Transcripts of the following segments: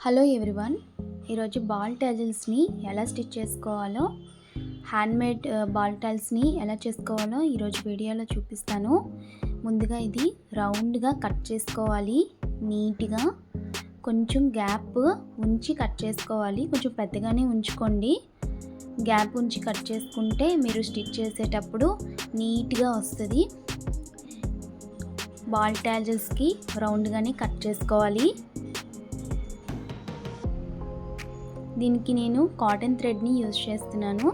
Hello everyone, ఈరోజు ball టాజిల్స్ని ఎలా stitch చేసుకోవాలో, హ్యాండ్మేడ్ బాల్ టాజిల్స్ని ఎలా చేసుకోవాలో ఈరోజు వీడియోలో చూపిస్తాను. ముందుగా ఇది రౌండ్గా కట్ చేసుకోవాలి. నీట్గా కొంచెం గ్యాప్ ఉంచి కట్ చేసుకోవాలి. కొంచెం పెద్దగానే ఉంచుకోండి. గ్యాప్ ఉంచి కట్ చేసుకుంటే మీరు స్టిచ్ చేసేటప్పుడు నీట్గా వస్తుంది. బాల్ టాజిల్స్కి రౌండ్గానే కట్ చేసుకోవాలి. దీనికి నేను కాటన్ థ్రెడ్ని యూజ్ చేస్తున్నాను.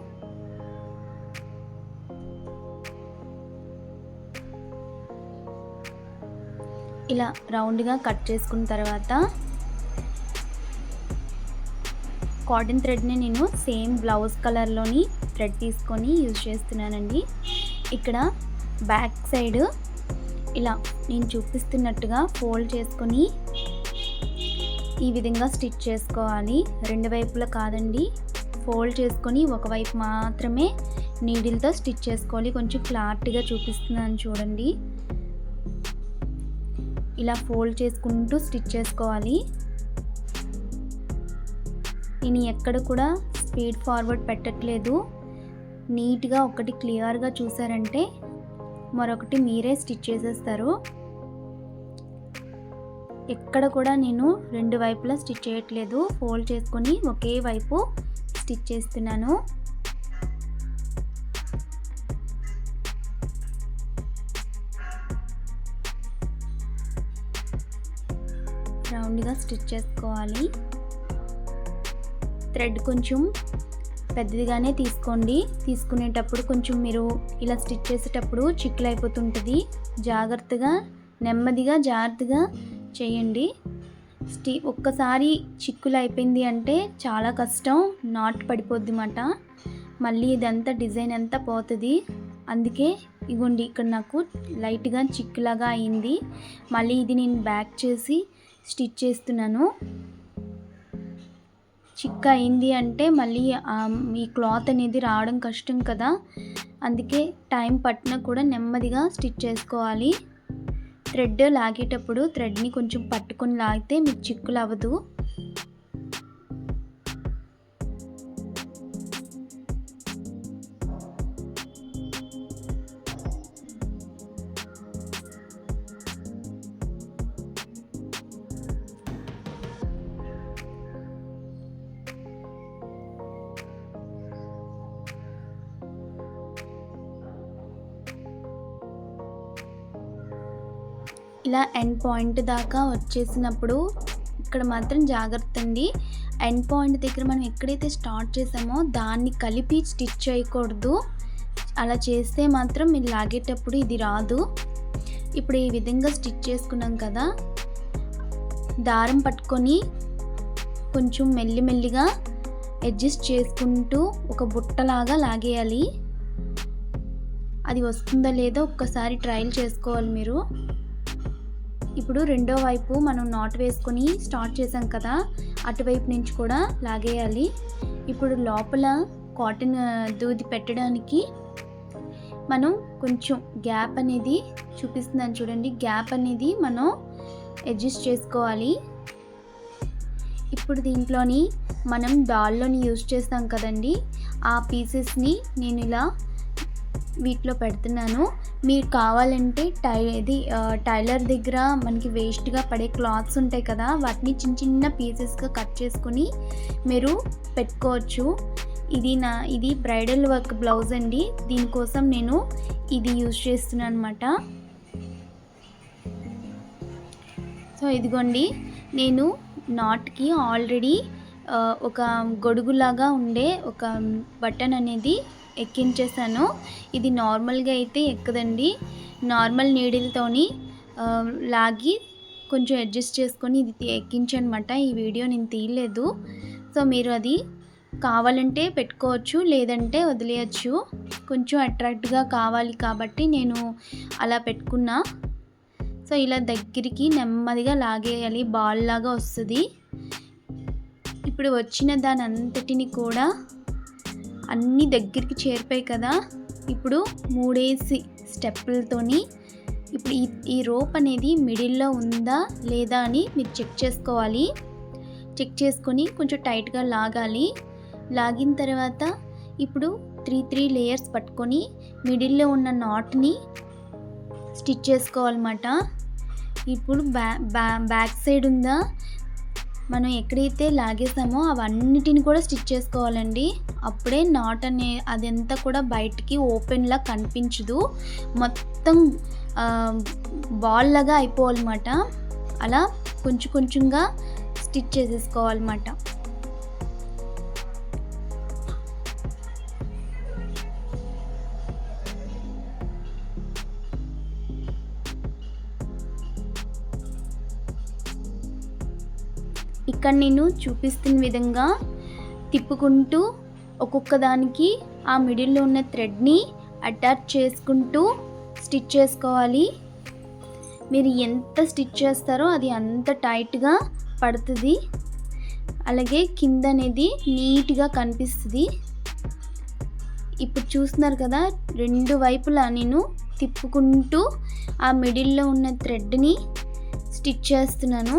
ఇలా రౌండ్గా కట్ చేసుకున్న తర్వాత కాటన్ థ్రెడ్ని నేను సేమ్ బ్లౌజ్ కలర్లోని థ్రెడ్ తీసుకొని యూజ్ చేస్తున్నానండి. ఇక్కడ బ్యాక్ సైడ్ ఇలా నేను చూపిస్తున్నట్టుగా ఫోల్డ్ చేసుకొని ఈ విధంగా స్టిచ్ చేసుకోవాలి. రెండు వైపులా కాదండి, ఫోల్డ్ చేసుకొని ఒకవైపు మాత్రమే నీడిల్తో స్టిచ్ చేసుకోవాలి. కొంచెం క్లారిటీగా చూపిస్తున్నాను చూడండి. ఇలా ఫోల్డ్ చేసుకుంటూ స్టిచ్ చేసుకోవాలి. నేను ఎక్కడ కూడా స్పీడ్ ఫార్వర్డ్ పెట్టట్లేదు. నీట్గా ఒకటి క్లియర్గా చూసారంటే మరొకటి మీరే స్టిచ్ చేసేస్తారు. ఎక్కడ కూడా నేను రెండు వైపులా స్టిచ్ చేయట్లేదు, ఫోల్డ్ చేసుకొని ఒకే వైపు స్టిచ్ చేస్తున్నాను. రౌండ్గా స్టిచ్ చేసుకోవాలి. థ్రెడ్ కొంచెం పెద్దదిగానే తీసుకోండి. తీసుకునేటప్పుడు కొంచెం మీరు ఇలా స్టిచ్ చేసేటప్పుడు చిక్కులు అయిపోతుంటుంది. జాగ్రత్తగా నెమ్మదిగా జాగ్రత్తగా చేయండి. ఒక్కసారి చిక్కులు అయిపోయింది అంటే చాలా కష్టం, నాట్ పడిపోద్ది మాట. మళ్ళీ ఇదంతా డిజైన్ అంతా పోతుంది. అందుకే ఇగోండి ఇక్కడ నాకు లైట్గా చిక్కులాగా అయింది. మళ్ళీ ఇది నేను బ్యాక్ చేసి స్టిచ్ చేస్తున్నాను. చిక్కు అయింది అంటే మళ్ళీ ఈ క్లాత్ అనేది రావడం కష్టం కదా, అందుకే టైం పట్టినా కూడా నెమ్మదిగా స్టిచ్ చేసుకోవాలి. థ్రెడ్ లాగేటప్పుడు థ్రెడ్ని కొంచెం పట్టుకొని లాగితే మీకు చిక్కులు అవ్వదు. ఇలా ఎండ్ పాయింట్ దాకా వచ్చేసినప్పుడు ఇక్కడ మాత్రం జాగ్రత్త అండి. ఎండ్ పాయింట్ దగ్గర మనం ఎక్కడైతే స్టార్ట్ చేసామో దాన్ని కలిపి స్టిచ్ చేయకూడదు. అలా చేస్తే మాత్రం మీరు లాగేటప్పుడు ఇది రాదు. ఇప్పుడు ఈ విధంగా స్టిచ్ చేసుకున్నాం కదా, దారం పట్టుకొని కొంచెం మెల్లిమెల్లిగా అడ్జస్ట్ చేసుకుంటూ ఒక బుట్టలాగా లాగేయాలి. అది వస్తుందో లేదో ఒక్కసారి ట్రయల్ చేసుకోవాలి మీరు. ఇప్పుడు రెండో వైపు మనం నాట్ వేసుకొని స్టార్ట్ చేసాం కదా, అటువైపు నుంచి కూడా లాగేయాలి. ఇప్పుడు లోపల కాటన్ దూది పెట్టడానికి మనం కొంచెం గ్యాప్ అనేది చూపిస్తున్నాను చూడండి, గ్యాప్ అనేది మనం అడ్జస్ట్ చేసుకోవాలి. ఇప్పుడు దీంట్లోని మనం డాల్లోని యూజ్ చేస్తాం కదండి, ఆ పీసెస్ని నేను ఇలా వీటిలో పెడుతున్నాను. మీరు కావాలంటే టైలర్ దగ్గర మనకి వేస్ట్గా పడే క్లాత్స్ ఉంటాయి కదా, వాటిని చిన్న చిన్న పీసెస్గా కట్ చేసుకుని మీరు పెట్టుకోవచ్చు. ఇది బ్రైడల్ వర్క్ బ్లౌజ్ అండి, దీనికోసం నేను ఇది యూజ్ చేస్తున్నాను అనమాట. సో ఇదిగోండి, నేను నాట్కి ఆల్రెడీ ఒక గొడుగులాగా ఉండే ఒక బటన్ అనేది ఎక్కించేసాను. ఇది నార్మల్గా అయితే ఎక్కదండి. నార్మల్ నీడిల్తోని లాగి కొంచెం అడ్జస్ట్ చేసుకొని ఇది ఎక్కించనమాట. ఈ వీడియో నేను తీయలేదు. సో మీరు అది కావాలంటే పెట్టుకోవచ్చు, లేదంటే వదిలేయచ్చు. కొంచెం అట్రాక్ట్గా కావాలి కాబట్టి నేను అలా పెట్టుకున్నా. సో ఇలా దగ్గరికి నెమ్మదిగా లాగేయాలి, బాల్ లాగా వస్తుంది. ఇప్పుడు వచ్చిన దాని అంతటిని కూడా అన్నీ దగ్గరికి చేరిపోయి కదా, ఇప్పుడు 3 స్టెప్పులతోని ఇప్పుడు ఈ రోప్ అనేది మిడిల్లో ఉందా లేదా అని మీరు చెక్ చేసుకోవాలి. చెక్ చేసుకొని కొంచెం టైట్గా లాగాలి. లాగిన తర్వాత ఇప్పుడు 3 లేయర్స్ పట్టుకొని మిడిల్లో ఉన్న నాట్ని స్టిచ్ చేసుకోవాలన్నమాట. ఇప్పుడు బ్యాక్ సైడ్ ఉందా మనం ఎక్కడైతే లాగేసామో అవన్నిటిని కూడా స్టిచ్ చేసుకోవాలండి. అప్పుడే నాట్ అదంతా కూడా బయటికి ఓపెన్లా కనిపించదు, మొత్తం బాల్ లాగా అయిపోవాలన్నమాట. అలా కొంచెం కొంచెంగా స్టిచ్ చేసేసుకోవాలన్నమాట. ఇక్కడ నేను చూపిస్తున్న విధంగా తిప్పుకుంటూ ఒక్కొక్క దానికి ఆ మిడిల్లో ఉన్న థ్రెడ్ని అటాచ్ చేసుకుంటూ స్టిచ్ చేసుకోవాలి. మీరు ఎంత స్టిచ్ చేస్తారో అది అంత టైట్గా పడుతుంది, అలాగే కింద అనేది నీట్గా కనిపిస్తుంది. ఇప్పుడు చూస్తున్నారు కదా, 2 వైపులా నేను తిప్పుకుంటూ ఆ మిడిల్లో ఉన్న థ్రెడ్ని స్టిచ్ చేస్తున్నాను.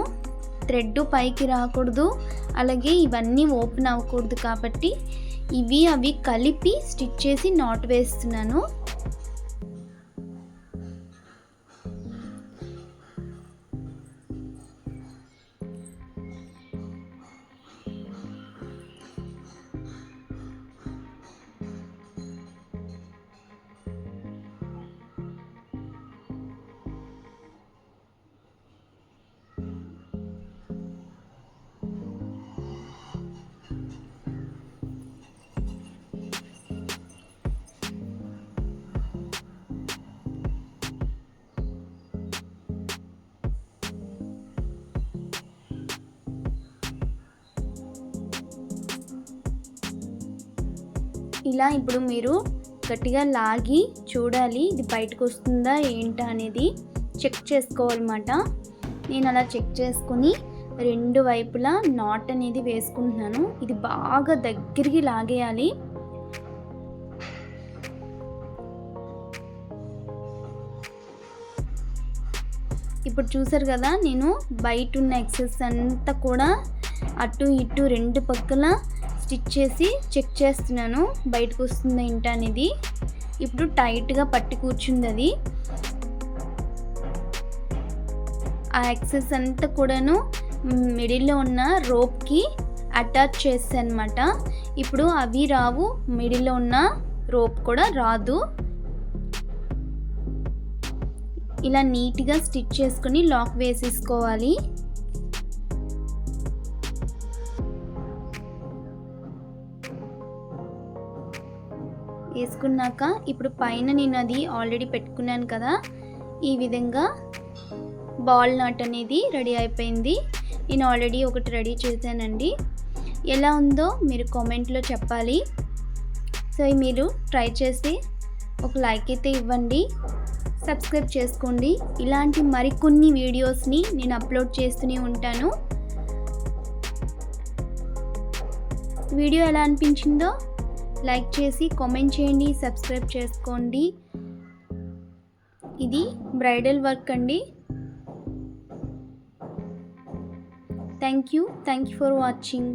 థ్రెడ్ పైకి రాకూడదు, అలాగే ఇవన్నీ ఓపెన్ అవ్వకూడదు కాబట్టి అవి కలిపి స్టిచ్ చేసి నాట్ వేస్తున్నాను. ఇలా ఇప్పుడు మీరు గట్టిగా లాగి చూడాలి, ఇది బయటకు వస్తుందా ఏంటా అనేది చెక్ చేసుకోవాలన్నమాట. నేను అలా చెక్ చేసుకుని 2 వైపులా నాట్ అనేది వేసుకుంటున్నాను. ఇది బాగా దగ్గరికి లాగేయాలి. ఇప్పుడు చూసారు కదా, నేను బయట ఉన్న ఎక్సెస్ అంతా కూడా అటు ఇటు 2 పక్కల స్టిచ్ చేసి చెక్ చేస్తున్నాను బయటకు వస్తుందా ఏంటా అనేది. ఇప్పుడు టైట్గా పట్టి కూర్చుంది అది. ఆ ఎక్సెస్ అంతా కూడాను మిడిల్లో ఉన్న రోప్కి అటాచ్ చేస్తాను అన్నమాట. ఇప్పుడు అవి రావు, మిడిల్లో ఉన్న రోప్ కూడా రాదు. ఇలా నీట్గా స్టిచ్ చేసుకొని లాక్ వేసేసుకోవాలి. వేసుకున్నాక ఇప్పుడు పైన నేను అది ఆల్రెడీ పెట్టుకున్నాను కదా, ఈ విధంగా బాల్ నాట్ అనేది రెడీ అయిపోయింది. నేను ఆల్రెడీ ఒకటి రెడీ చేశానండి. ఎలా ఉందో మీరు కామెంట్లో చెప్పాలి. సో మీరు ట్రై చేసి ఒక లైక్ అయితే ఇవ్వండి, సబ్స్క్రైబ్ చేసుకోండి. ఇలాంటి మరికొన్ని వీడియోస్ని నేను అప్లోడ్ చేస్తూనే ఉంటాను. వీడియో ఎలా అనిపించిందో లైక్ చేసి కామెంట్ చేయండి, సబ్స్క్రైబ్ చేసుకోండి. ఇది బ్రైడల్ వర్క్ అండి. Thank you for watching.